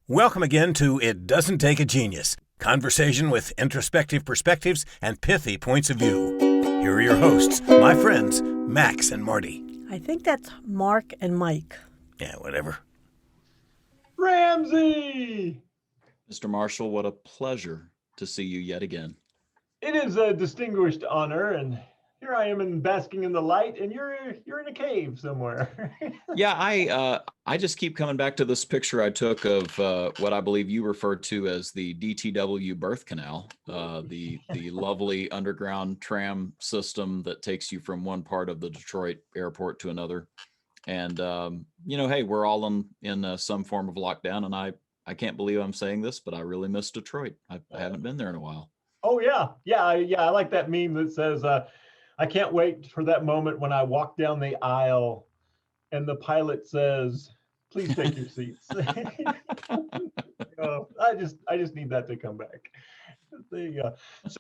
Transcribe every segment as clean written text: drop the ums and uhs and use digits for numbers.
Welcome again to It Doesn't Take a Genius, conversation with introspective perspectives and pithy points of view. Here are your hosts, my friends, Max and Marty. I think that's Mark and Mike. Yeah, whatever. Ramsey! Mr. Marshall, what a pleasure to see you yet again. It is a distinguished honor, and here I am basking in the light, and you're in a cave somewhere. Yeah, I just keep coming back to this picture I took of what I believe you referred to as the DTW birth canal, the lovely underground tram system that takes you from one part of the Detroit airport to another. And hey, we're all in some form of lockdown, and I can't believe I'm saying this, but I really miss Detroit. I haven't been there in a while. Oh yeah. I like that meme that says, "I can't wait for that moment when I walk down the aisle, and the pilot says, 'Please take your seats.'" I just need that to come back.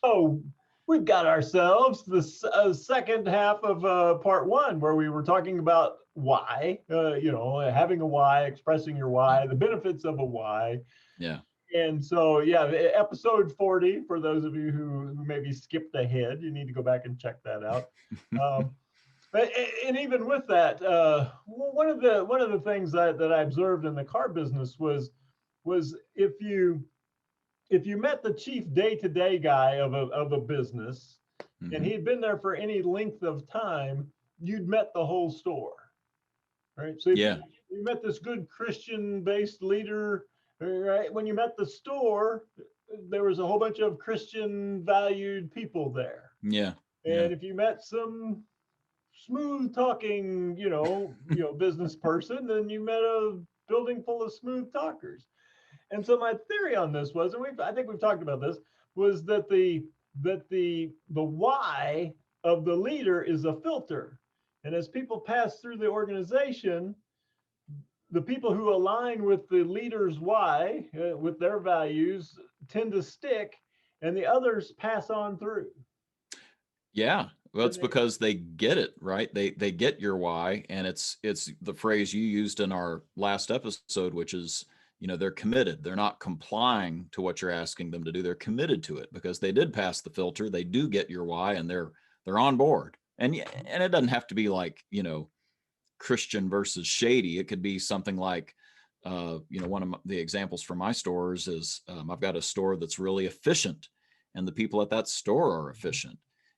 So we've got ourselves the second half of part one, where we were talking about why, having a why, expressing your why, the benefits of a why. Yeah. And so, episode 40, for those of you who maybe skipped ahead, you need to go back and check that out. And even with that, one of the things that I observed in the car business was if you met the chief day-to-day guy of a business, Mm-hmm. and he'd been there for any length of time, you'd met the whole store, right? So if you met this good Christian-based leader, right? When you met the store, there was a whole bunch of Christian valued people there. Yeah. And if you met some smooth talking, business person, then you met a building full of smooth talkers. And so my theory on this was, and I think we've talked about this, was that the why of the leader is a filter. And as people pass through the organization, the people who align with the leader's why, with their values, tend to stick, and the others pass on through. Yeah, well, it's because they get it, right? They get your why, and it's the phrase you used in our last episode, which is, they're committed. They're not complying to what you're asking them to do. They're committed to it because they did pass the filter. They do get your why, and they're on board. And it doesn't have to be like, Christian versus shady. It could be something like, one of the examples from my stores is I've got a store that's really efficient, and the people at that store are efficient.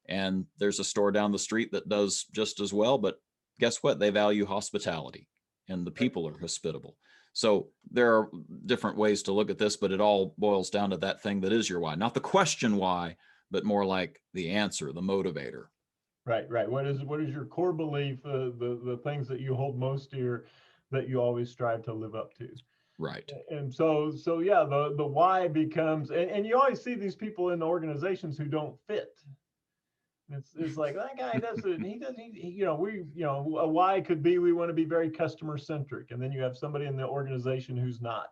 And there's a store down the street that does just as well, but guess what? They value hospitality, and the people are hospitable. So there are different ways to look at this, but it all boils down to that thing that is your why, not the question why, but more like the answer, the motivator. Right. What is your core belief, the things that you hold most dear, that you always strive to live up to? Right. And so yeah, the why becomes, and you always see these people in the organizations who don't fit. It's like, that guy doesn't, a why could be, we want to be very customer centric, and then you have somebody in the organization who's not.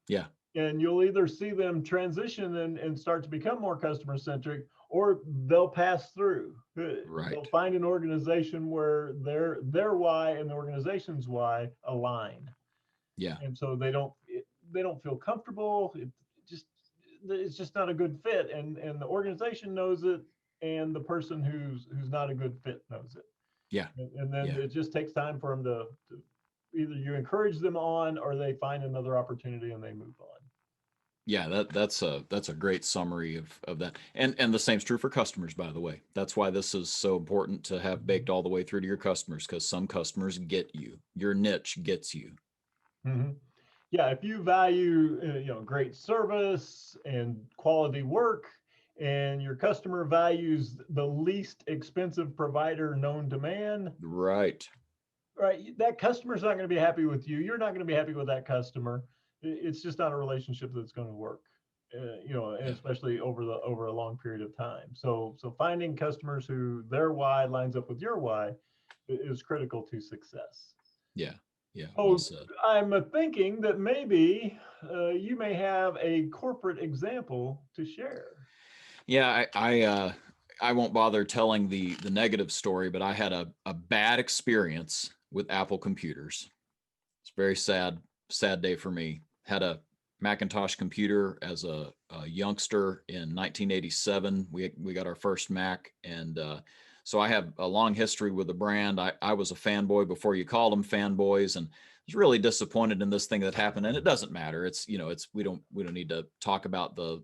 Yeah. And you'll either see them transition and start to become more customer centric, or they'll pass through. Right. They'll find an organization where their why and the organization's why align. Yeah. And so they don't feel comfortable. It's just not a good fit, and the organization knows it, and the person who's not a good fit knows it. Yeah. And then it just takes time for them to either you encourage them on, or they find another opportunity and they move on. Yeah, that's a great summary of that. And the same's true for customers, by the way. That's why this is so important to have baked all the way through to your customers, because some customers get you. Your niche gets you. Mm-hmm. Yeah, if you value great service and quality work, and your customer values the least expensive provider known to man, right, that customer's not going to be happy with you. You're not going to be happy with that customer. It's just not a relationship that's going to work, especially over a long period of time. So finding customers who their why lines up with your why is critical to success. Yeah. Oh, I'm thinking that maybe you may have a corporate example to share. Yeah, I won't bother telling the negative story, but I had a bad experience with Apple computers. It's a very sad day for me. had a Macintosh computer as a youngster in 1987. We got our first Mac, and so I have a long history with the brand. I was a fanboy before you called them fanboys, and was really disappointed in this thing that happened. And it doesn't matter. It's, we don't need to talk about the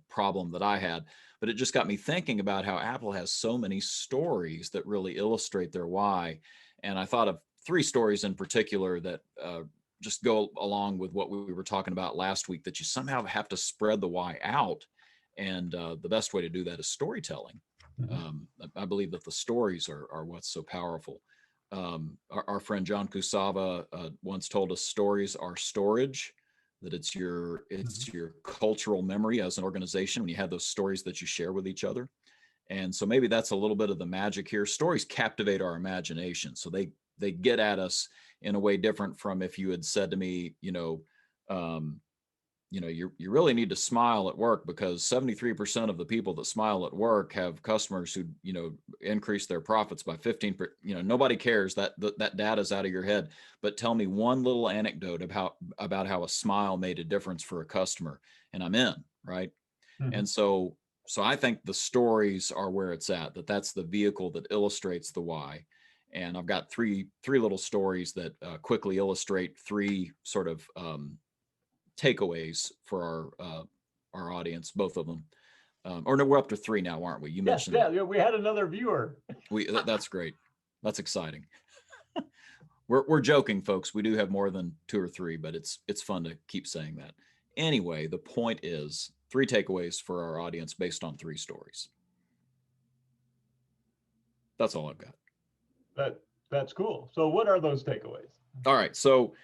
problem that I had, but it just got me thinking about how Apple has so many stories that really illustrate their why. And I thought of three stories in particular that just go along with what we were talking about last week, that you somehow have to spread the why out. And the best way to do that is storytelling. I believe that the stories are what's so powerful. Our friend John Kusava once told us stories are storage, that it's your cultural memory as an organization when you have those stories that you share with each other. And so maybe that's a little bit of the magic here. Stories captivate our imagination, so they get at us in a way different from if you had said to me, you really need to smile at work, because 73% of the people that smile at work have customers who, increase their profits by 15%. Nobody cares, that data's out of your head. But tell me one little anecdote about how a smile made a difference for a customer, and I'm in, right? And so I think the stories are where it's at, that's the vehicle that illustrates the why. And I've got three little stories that quickly illustrate three sort of takeaways for our audience, both of them. Or no, we're up to three now, aren't we? You mentioned. Yeah, we had another viewer. That's great. That's exciting. We're joking, folks. We do have more than two or three, but it's fun to keep saying that. Anyway, the point is three takeaways for our audience based on three stories. That's all I've got. That's cool. So what are those takeaways? All right. So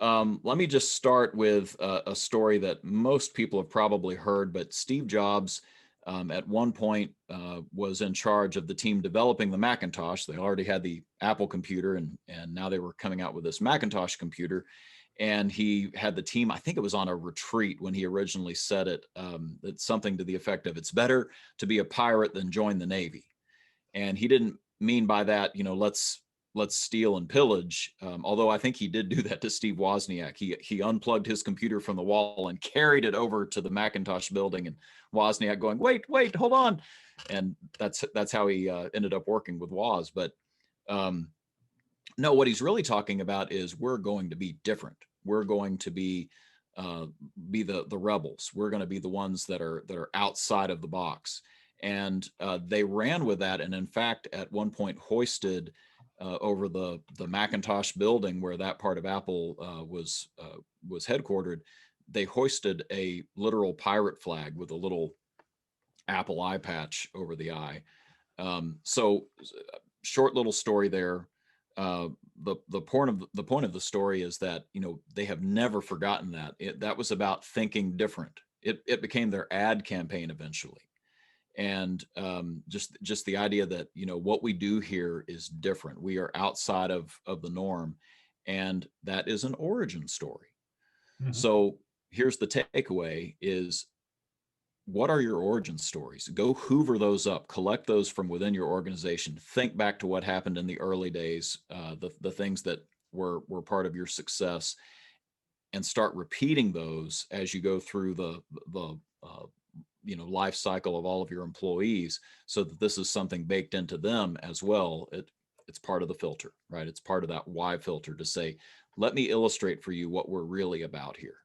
let me just start with a story that most people have probably heard, but Steve Jobs at one point was in charge of the team developing the Macintosh. They already had the Apple computer, and now they were coming out with this Macintosh computer. And he had the team, I think it was on a retreat when he originally said it, it's something to the effect of, it's better to be a pirate than join the Navy. And he didn't mean by that, let's steal and pillage. Although I think he did do that to Steve Wozniak. He unplugged his computer from the wall and carried it over to the Macintosh building, and Wozniak going, wait, hold on. And that's how he ended up working with Woz. But no, what he's really talking about is we're going to be different. We're going to be the rebels. We're going to be the ones that are outside of the box. And they ran with that, and in fact, at one point hoisted over the Macintosh building where that part of Apple was headquartered. They hoisted a literal pirate flag with a little Apple eye patch over the eye. So, short little story there. The point of the story is that they have never forgotten that. That was about thinking different. It became their ad campaign eventually. And just the idea that what we do here is different. We are outside of the norm, and that is an origin story. So here's the takeaway: is what are your origin stories? Go hoover those up, collect those from within your organization. Think back to what happened in the early days, the things that were part of your success, and start repeating those as you go through the life cycle of all of your employees, so that this is something baked into them as well. It's part of the filter, right? It's part of that why filter to say, let me illustrate for you what we're really about here.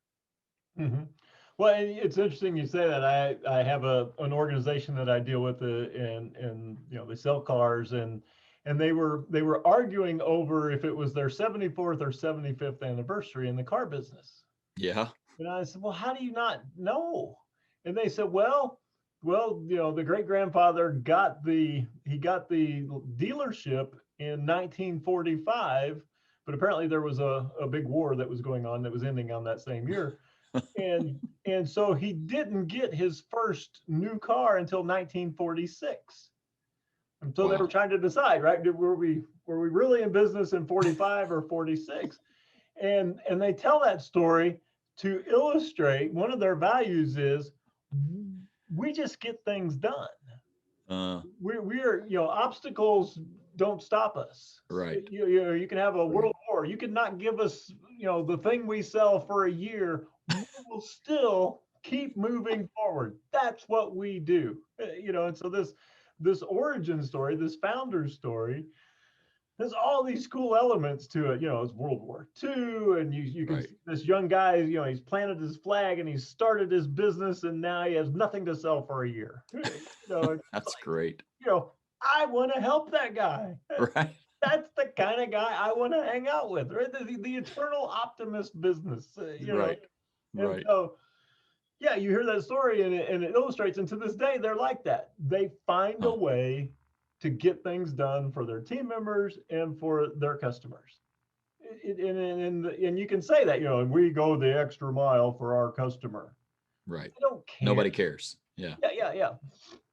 Well, it's interesting you say that. I have an organization that I deal with, and they sell cars, and they were arguing over if it was their 74th or 75th anniversary in the car business. Yeah. And I said, well, how do you not know? And they said, well, the great grandfather got the dealership in 1945, but apparently there was a big war that was going on that was ending on that same year. And so he didn't get his first new car until 1946. And so They were trying to decide, right? Were we really in business in 45 or 46? And they tell that story to illustrate one of their values is we just get things done. We are, obstacles don't stop us. Right. You can have a world war. You could not give us, the thing we sell for a year. will still keep moving forward. That's what we do. And so this origin story, this founder story, there's all these cool elements to it. It's World War II, and you can Right. see this young guy, he's planted his flag and he's started his business, and now he has nothing to sell for a year. It's That's like, great. I want to help that guy. Right. That's the kind of guy I want to hang out with, right? The eternal optimist business, Right. And Right. so, yeah, you hear that story and it illustrates, and to this day, they're like that. They find a way to get things done for their team members and for their customers. And you can say that, we go the extra mile for our customer. Right. They don't care. Nobody cares. Yeah. Yeah.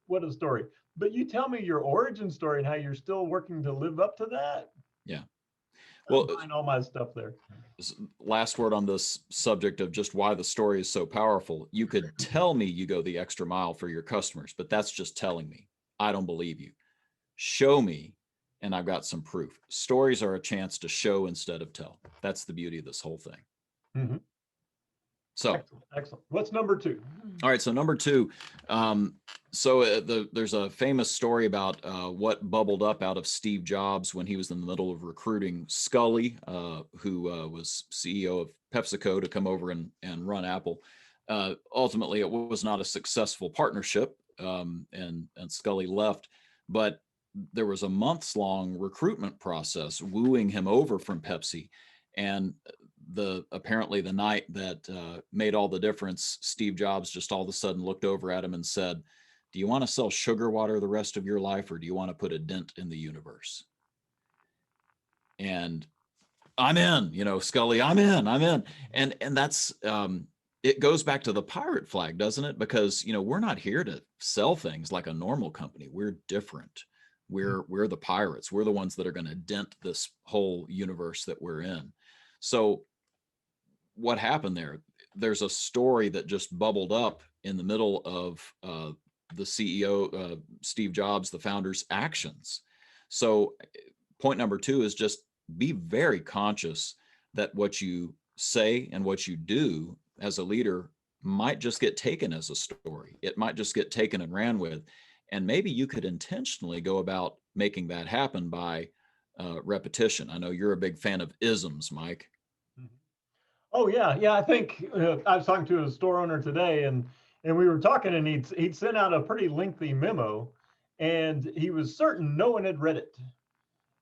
What a story. But you tell me your origin story and how you're still working to live up to that. Yeah. Well, Well, find all my stuff there. last word on this subject of just why the story is so powerful. You could tell me you go the extra mile for your customers, but that's just telling me. I don't believe you. Show me, and I've got some proof. Stories are a chance to show instead of tell. That's the beauty of this whole thing. Mm-hmm. So, excellent. What's number 2? All right. So number 2, there's a famous story about what bubbled up out of Steve Jobs when he was in the middle of recruiting Scully, who was CEO of PepsiCo, to come over and run Apple. Ultimately, it was not a successful partnership, and Scully left. But there was a months-long recruitment process wooing him over from Pepsi, and apparently the night that made all the difference, Steve Jobs just all of a sudden looked over at him and said, "Do you want to sell sugar water the rest of your life, or do you want to put a dent in the universe?" And I'm in, Scully, I'm in. And that's, it goes back to the pirate flag, doesn't it? Because, we're not here to sell things like a normal company. We're different. We're the pirates. We're the ones that are going to dent this whole universe that we're in. So what happened there? There's a story that just bubbled up in the middle of the CEO, Steve Jobs, the founder's actions. So point number 2 is just be very conscious that what you say and what you do as a leader might just get taken as a story. It might just get taken and ran with. And maybe you could intentionally go about making that happen by repetition. I know you're a big fan of isms, Mike. Oh yeah. I think I was talking to a store owner today, and we were talking, and he'd sent out a pretty lengthy memo, and he was certain no one had read it.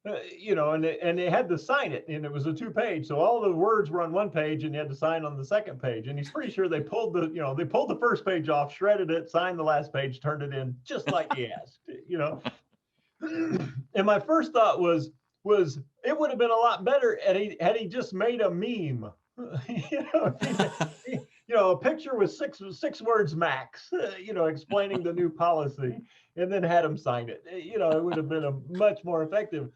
And they had to sign it, and it was a 2-page, so all the words were on one page, and you had to sign on the second page. And he's pretty sure they pulled the first page off, shredded it, signed the last page, turned it in just like he asked. And my first thought was it would have been a lot better had he just made a meme. A picture with six words max, explaining the new policy, and then had him sign it. It would have been a much more effective.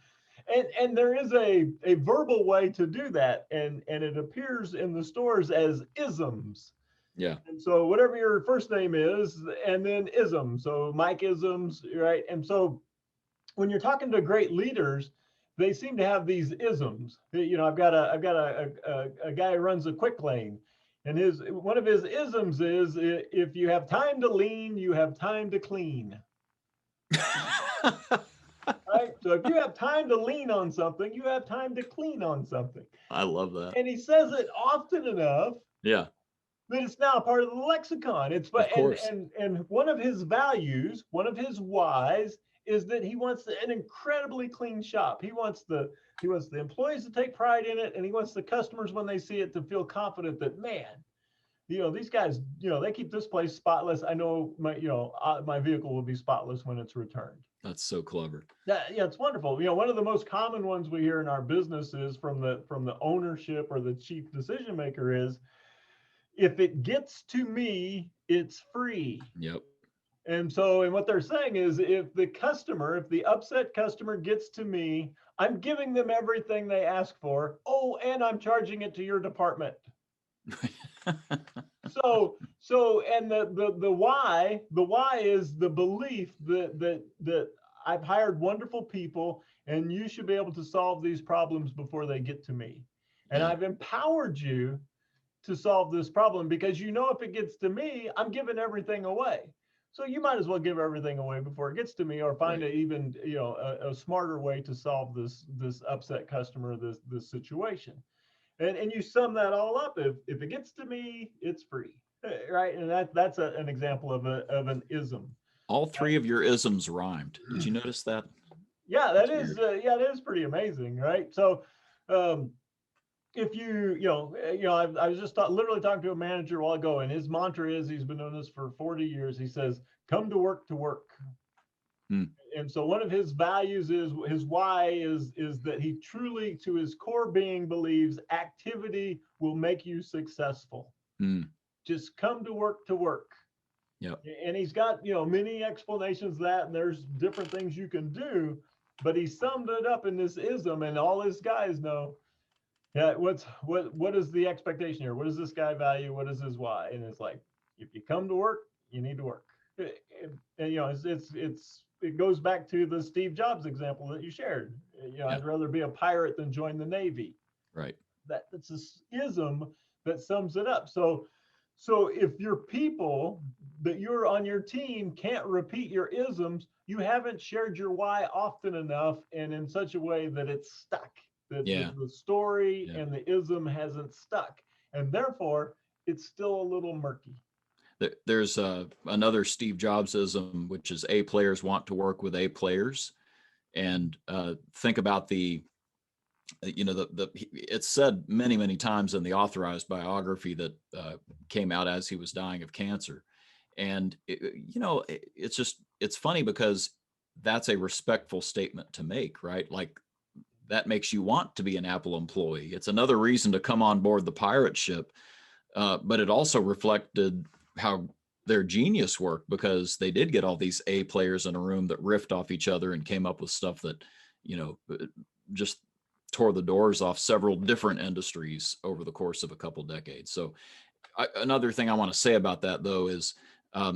And there is a verbal way to do that, and it appears in the stores as isms. Yeah. And so whatever your first name is, and then ism. So Mike isms, right? And so when you're talking to great leaders, they seem to have these isms. I've got a guy who runs a quick lane, and one of his isms is, if you have time to lean, you have time to clean. Right? So if you have time to lean on something, you have time to clean on something. I love that. And he says it often enough. Yeah. That it's now part of the lexicon. Of course. And one of his values, one of his whys, is that he wants an incredibly clean shop. He wants the employees to take pride in it, and he wants the customers, when they see it, to feel confident that, man, these guys, they keep this place spotless. I know my vehicle will be spotless when it's returned. That's so clever. Yeah, it's wonderful. One of the most common ones we hear in our business is from the ownership or the chief decision maker is, if it gets to me, it's free. Yep. And what they're saying is, if the upset customer gets to me, I'm giving them everything they ask for. Oh, and I'm charging it to your department. And the why is the belief that I've hired wonderful people, and you should be able to solve these problems before they get to me. And I've empowered you to solve this problem, because you know if it gets to me, I'm giving everything away. So you might as well give everything away before it gets to me, or find Right. a even a smarter way to solve this upset customer, this situation. And you sum that all up. If it gets to me, it's free, right? And that's an example of an ism. All three of your isms rhymed. Did you notice that? Yeah, That's weird. that is pretty amazing, right? So, um, if I was just literally talking to a manager a while ago, and his mantra is, he's been doing this for 40 years. He says, "Come to work to work." Hmm. And so one of his values is, his why is that he truly, to his core being, believes activity will make you successful. Hmm. Just come to work to work. Yep. And he's got many explanations of that, and there's different things you can do, but he summed it up in this ism, and all his guys know. Yeah, what is the expectation here? What does this guy value? What is his why? And it's like, if you come to work, you need to work. And it goes back to the Steve Jobs example that you shared. Yeah. I'd rather be a pirate than join the Navy. Right. That's a ism that sums it up. So if your people that you're on your team can't repeat your isms, you haven't shared your why often enough and in such a way that it's stuck. Yeah. The story Yeah. and the ism hasn't stuck, and therefore it's still a little murky. There's another Steve Jobs-ism, which is A players want to work with A players. And think about it's said many, many times in the authorized biography that came out as he was dying of cancer. And, it's funny because that's a respectful statement to make, right? Like, that makes you want to be an Apple employee. It's another reason to come on board the pirate ship. But it also reflected how their genius worked, because they did get all these A players in a room that riffed off each other and came up with stuff that, just tore the doors off several different industries over the course of a couple decades. So another thing I want to say about that, though, is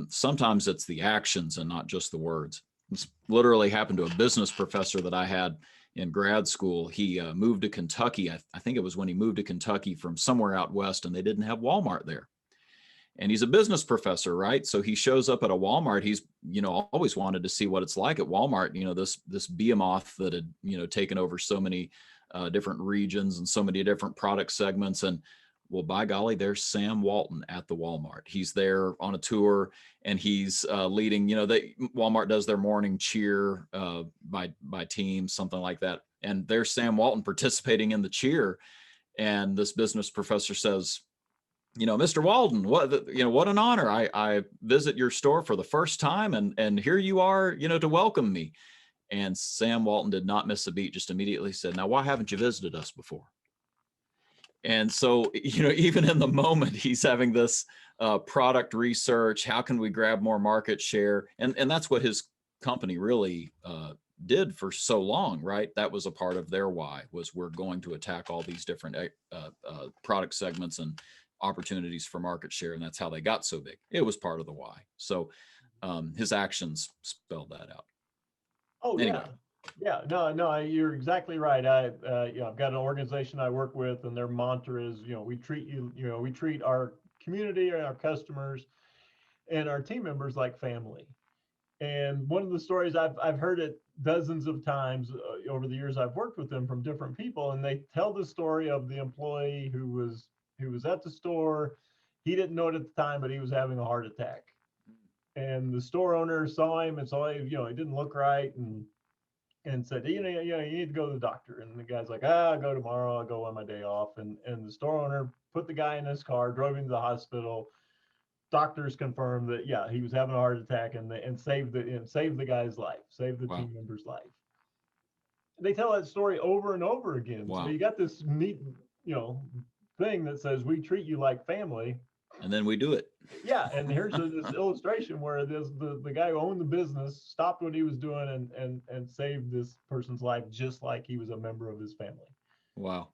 sometimes it's the actions and not just the words. This literally happened to a business professor that I had in grad school. He moved to Kentucky. I think it was when he moved to Kentucky from somewhere out west, and they didn't have Walmart there. And he's a business professor, right? So he shows up at a Walmart. He's, always wanted to see what it's like at Walmart. This behemoth that had, taken over so many different regions and so many different product segments. And well, by golly, there's Sam Walton at the Walmart. He's there on a tour, and he's leading. Walmart does their morning cheer by teams, something like that. And there's Sam Walton participating in the cheer. And this business professor says, Mr. Walton, what an honor. I visit your store for the first time, and here you are, to welcome me. And Sam Walton did not miss a beat, just immediately said, "Now, why haven't you visited us before?" And so, even in the moment, he's having this product research. How can we grab more market share? And that's what his company really did for so long, right? That was a part of their why, was we're going to attack all these different product segments and opportunities for market share. And that's how they got so big. It was part of the why. So his actions spelled that out. Oh, anyway. Yeah, no, you're exactly right. I've got an organization I work with, and their mantra is, we treat our community and our customers and our team members like family. And one of the stories I've heard it dozens of times over the years I've worked with them, from different people, and they tell the story of the employee who was at the store. He didn't know it at the time, but he was having a heart attack. And the store owner saw him and saw him, he didn't look right, and said, you need to go to the doctor. And the guy's like, I'll go tomorrow. I'll go on my day off. And the store owner put the guy in his car, drove him to the hospital. Doctors confirmed that, yeah, he was having a heart attack, and saved the guy's life, saved the team member's life. They tell that story over and over again. Wow. So you got this neat, thing that says, we treat you like family. And then we do it. Yeah, and here's this illustration where the guy who owned the business stopped what he was doing and saved this person's life, just like he was a member of his family. Wow.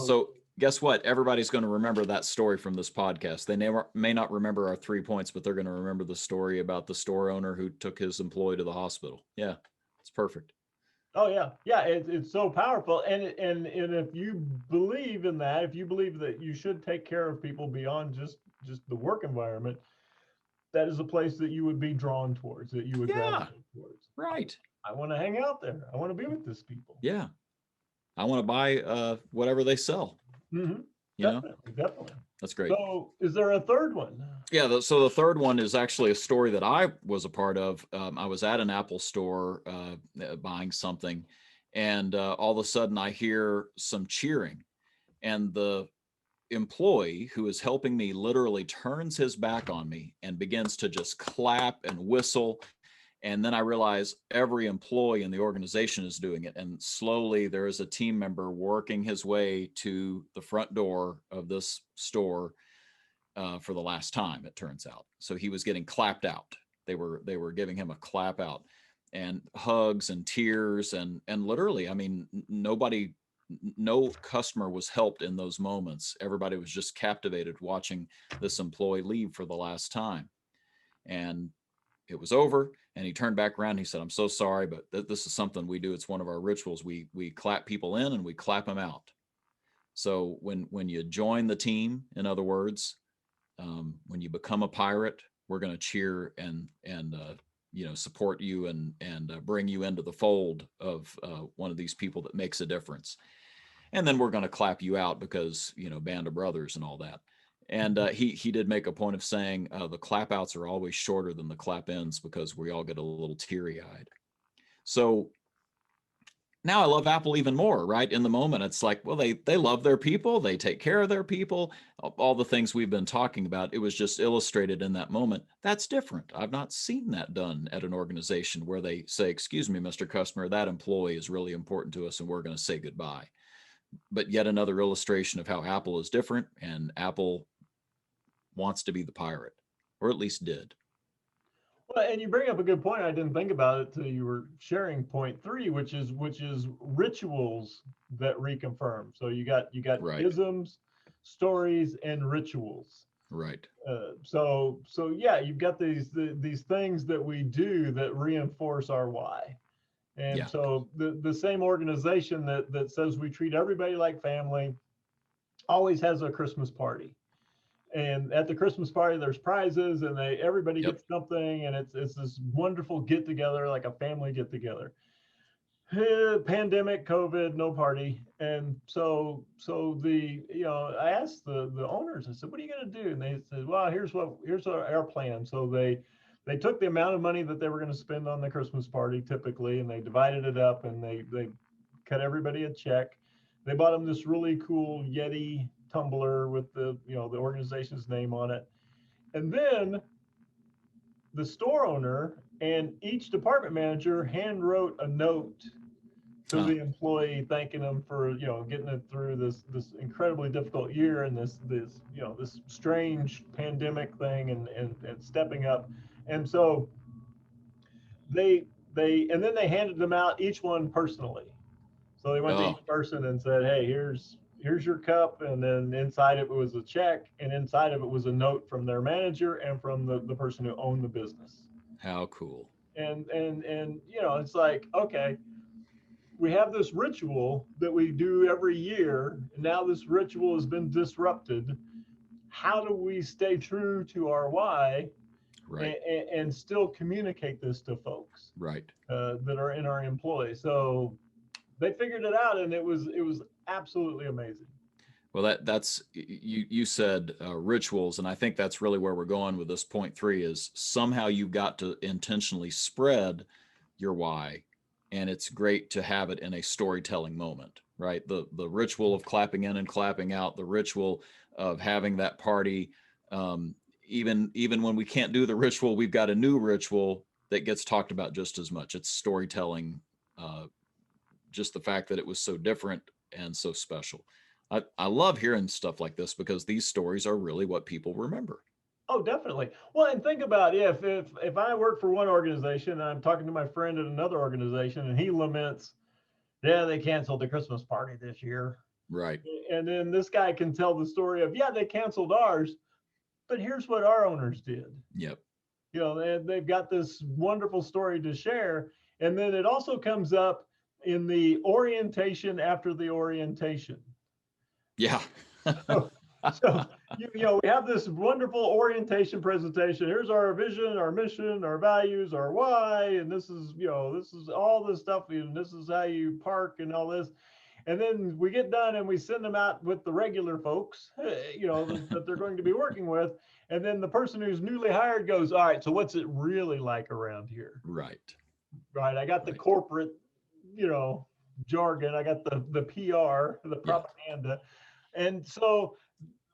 So guess what? Everybody's going to remember that story from this podcast. They may not remember our 3 points, but they're going to remember the story about the store owner who took his employee to the hospital. Yeah, it's perfect. Oh yeah, yeah. It's so powerful, and if you believe in that, if you believe that you should take care of people beyond just the work environment, that is a place that you would be drawn towards, that you would Yeah, gravitate towards. right. I want to hang out there. I want to be with this people. Yeah. I want to buy whatever they sell, Hmm. you know? Definitely, definitely. That's great. So, is there a third one? Yeah, so the third one is actually a story that I was a part of. I was at an Apple store buying something, and all of a sudden I hear some cheering, and the employee who is helping me literally turns his back on me and begins to just clap and whistle. And then I realize every employee in the organization is doing it. And slowly there is a team member working his way to the front door of this store for the last time, it turns out. So he was getting clapped out. They were giving him a clap out, and hugs and tears, and literally, I mean, nobody, no customer was helped in those moments. Everybody was just captivated watching this employee leave for the last time. And it was over, and he turned back around and he said, "I'm so sorry, but this is something we do. It's one of our rituals. We clap people in and we clap them out." So when you join the team, in other words, when you become a pirate, we're going to cheer and support you and bring you into the fold of one of these people that makes a difference. And then we're going to clap you out because band of brothers and all that. And he did make a point of saying the clap outs are always shorter than the clap ins because we all get a little teary eyed. So now I love Apple even more, right? In the moment, it's like, well, they love their people, they take care of their people, all the things we've been talking about. It was just illustrated in that moment. That's different. I've not seen that done at an organization where they say, "Excuse me, Mr. Customer, that employee is really important to us and we're going to say goodbye." But yet another illustration of how Apple is different, and Apple wants to be the pirate, or at least did. Well, and you bring up a good point. I didn't think about it till you were sharing point three, which is rituals that reconfirm. So you got Right, isms, stories, and rituals. right. So yeah, you've got these things that we do that reinforce our why. And Yeah, so the same organization that says we treat everybody like family always has a Christmas party. And at the Christmas party, there's prizes, and everybody yep, gets something, and it's this wonderful get together, like a family get together. Pandemic, COVID, no party, and so I asked the owners. I said, "What are you going to do?" And they said, "Well, here's our plan." So they took the amount of money that they were going to spend on the Christmas party typically, and they divided it up, and they cut everybody a check. They bought them this really cool Yeti tumbler with the organization's name on it, and then the store owner and each department manager hand wrote a note to huh. the employee, thanking them for getting it through this incredibly difficult year and this strange pandemic thing, and stepping up. And so they and then they handed them out, each one personally. So they went to Oh, each person and said, "Hey, here's your cup," and then inside of it was a check, and inside of it was a note from their manager and from the person who owned the business. how cool. And it's like, okay, we have this ritual that we do every year, and now this ritual has been disrupted. How do we stay true to our why, Right, and still communicate this to folks right. that are in our employ? So they figured it out, and it was absolutely amazing. Well, that's you said rituals, and I think that's really where we're going with this point three. Is somehow you've got to intentionally spread your why, and it's great to have it in a storytelling moment, right? The ritual of clapping in and clapping out, the ritual of having that party. Um, even when we can't do the ritual, we've got a new ritual that gets talked about just as much. It's storytelling. Just the fact that it was so different and so special. I love hearing stuff like this because these stories are really what people remember. Oh, definitely. Well, and think about, yeah, if I work for one organization and I'm talking to my friend at another organization and he laments, yeah, they canceled the Christmas party this year. Right. And then this guy can tell the story of, yeah, they canceled ours, but here's what our owners did. Yep. They've got this wonderful story to share. And then it also comes up in the orientation after the orientation. Yeah. So, so you know, we have this wonderful orientation presentation. Here's our vision, our mission, our values, our why, and this is, you know, this is all this stuff, and this is how you park and all this. And then we get done and we send them out with the regular folks, you know, that they're going to be working with. And then the person who's newly hired goes, all right, so what's it really like around here? Right. Right. I got the Right. corporate, you know, jargon. I got the PR, the Yeah. propaganda. And so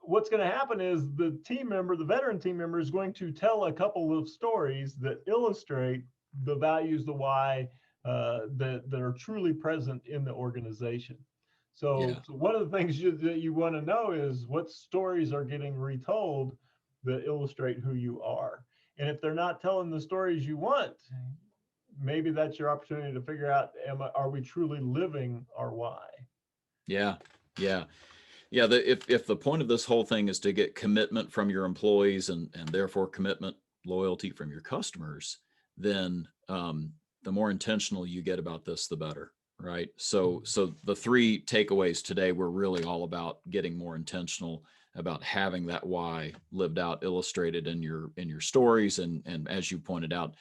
what's going to happen is the team member, the veteran team member, is going to tell a couple of stories that illustrate the values, the why, that are truly present in the organization. So, Yeah. so one of the things that you want to know is what stories are getting retold that illustrate who you are. And if they're not telling the stories you want, maybe that's your opportunity to figure out, are we truly living our why? Yeah. Yeah. Yeah. If the point of this whole thing is to get commitment from your employees and therefore commitment, loyalty from your customers, then the more intentional you get about this, the better. Right. So the three takeaways today were really all about getting more intentional about having that why lived out, illustrated in your stories, and as you pointed out,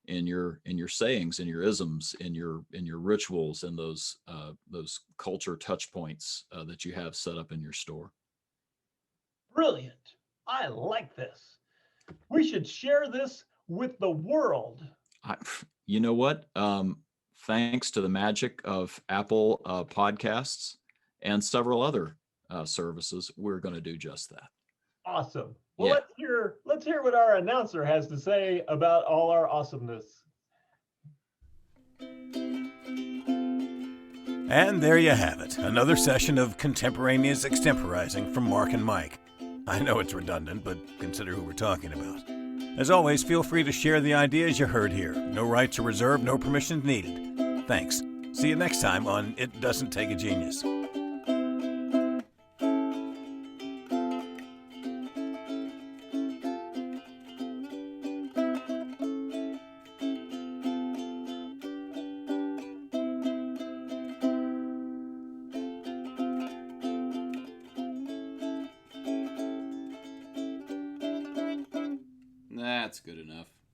in your sayings, in your isms, in your rituals, and those culture touch points that you have set up in your store. Brilliant. I like this. We should share this with the world. You know what? Thanks to the magic of Apple Podcasts and several other services, we're going to do just that. Awesome. Well, Yeah. let's hear what our announcer has to say about all our awesomeness. And there you have it, another session of contemporaneous extemporizing from Mark and Mike. I know it's redundant, but consider who we're talking about. As always, feel free to share the ideas you heard here. No rights are reserved, no permissions needed. Thanks. See you next time on It Doesn't Take a Genius. That's good enough.